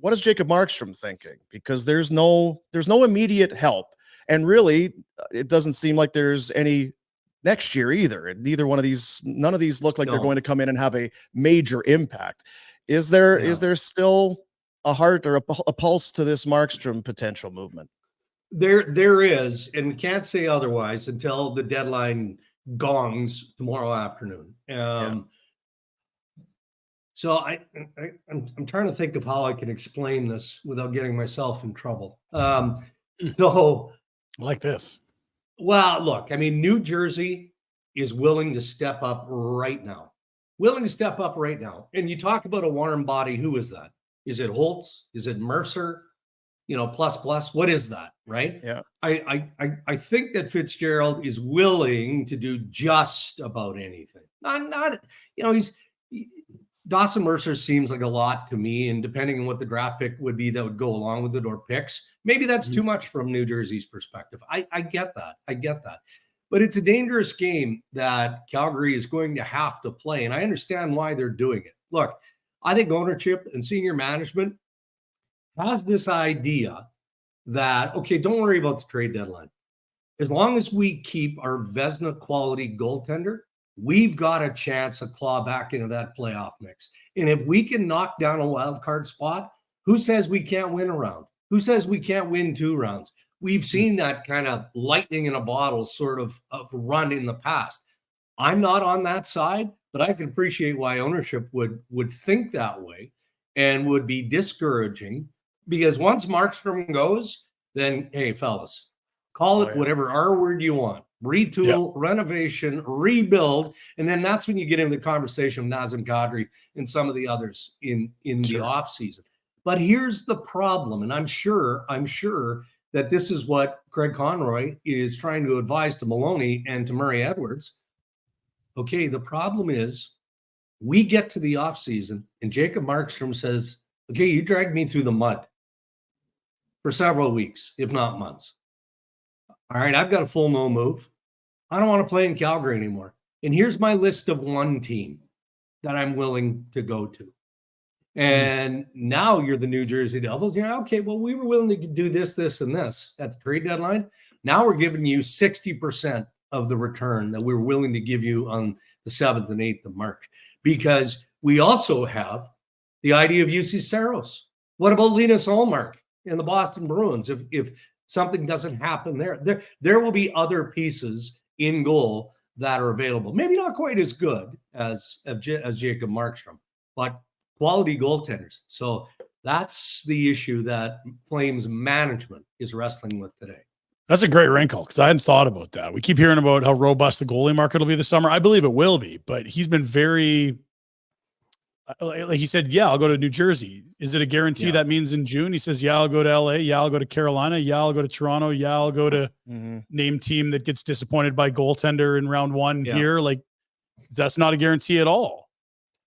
what is Jacob Markstrom thinking? Because there's no immediate help. And really, it doesn't seem like there's any next year either. And none of these look like they're going to come in and have a major impact. Is there still a heart or a pulse to this Markstrom potential movement? There is, and we can't say otherwise until the deadline gongs tomorrow afternoon. So I'm trying to think of how I can explain this without getting myself in trouble. So like this. Well, look, I mean, New Jersey is willing to step up right now. And you talk about a warm body. Who is that? Is it Holtz? Is it Mercer? Plus, what is that? Right. Yeah. I think that Fitzgerald is willing to do just about anything. Dawson Mercer seems like a lot to me. And depending on what the draft pick would be that would go along with it, or picks, maybe that's too much from New Jersey's perspective. I get that. But it's a dangerous game that Calgary is going to have to play. And I understand why they're doing it. Look, I think ownership and senior management has this idea that, okay, don't worry about the trade deadline. As long as we keep our Vezina quality goaltender, we've got a chance to claw back into that playoff mix. And if we can knock down a wild card spot, who says we can't win a round? Who says we can't win 2 rounds? We've seen that kind of lightning in a bottle sort of run in the past. I'm not on that side, but I can appreciate why ownership would think that way and would be discouraging, because once Markstrom goes, then, hey, fellas, call it whatever R word you want. Retool, renovation, rebuild. And then that's when you get into the conversation with Nazem Kadri and some of the others in the offseason. But here's the problem, and I'm sure that this is what Craig Conroy is trying to advise to Maloney and to Murray Edwards. Okay, the problem is we get to the offseason and Jacob Markstrom says, okay, you dragged me through the mud for several weeks, if not months. All right, I've got a full no move. I don't want to play in Calgary anymore. And here's my list of 1 team that I'm willing to go to. And now you're the New Jersey Devils. You're okay, well, we were willing to do this, this, and this at the trade deadline. Now we're giving you 60% of the return that we were willing to give you on the 7th and 8th of March. Because we also have the idea of UC Saros. What about Linus Ullmark and the Boston Bruins? If something doesn't happen there will be other pieces in goal that are available. Maybe not quite as good as Jacob Markstrom, but quality goaltenders. So that's the issue that Flames management is wrestling with today. That's a great wrinkle, because I hadn't thought about that. We keep hearing about how robust the goalie market will be this summer. I believe it will be, but he's been very, like he said, yeah, I'll go to New Jersey. Is it a guarantee that means in June? He says, yeah, I'll go to LA. Yeah, I'll go to Carolina. Yeah, I'll go to Toronto. Yeah, I'll go to name team that gets disappointed by goaltender in round 1 here. Like, that's not a guarantee at all.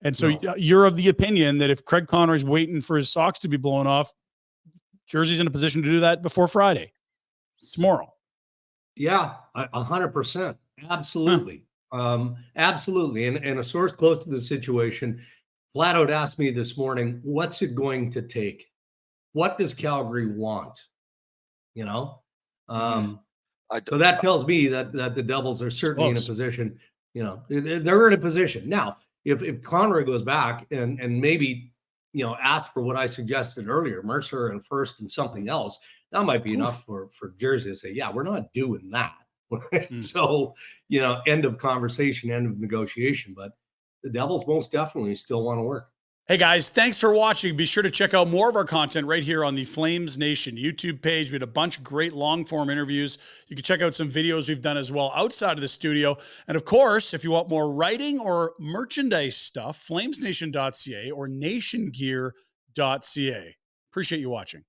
And so you're of the opinion that if Craig Conroy's waiting for his socks to be blown off, Jersey's in a position to do that before Friday, tomorrow. Yeah, 100%. Absolutely. Absolutely. And a source close to the situation flat out asked me this morning, what's it going to take? What does Calgary want? So that tells me that the Devils are certainly in a position, they're in a position. Now, if Conroy goes back and maybe, ask for what I suggested earlier, Mercer and first and something else, that might be enough for Jersey to say, yeah, we're not doing that. So, end of conversation, end of negotiation. But the Devils most definitely still want to work. Hey guys, thanks for watching. Be sure to check out more of our content right here on the Flames Nation YouTube page. We had a bunch of great long form interviews. You can check out some videos we've done as well outside of the studio. And of course, if you want more writing or merchandise stuff, flamesnation.ca or nationgear.ca. Appreciate you watching.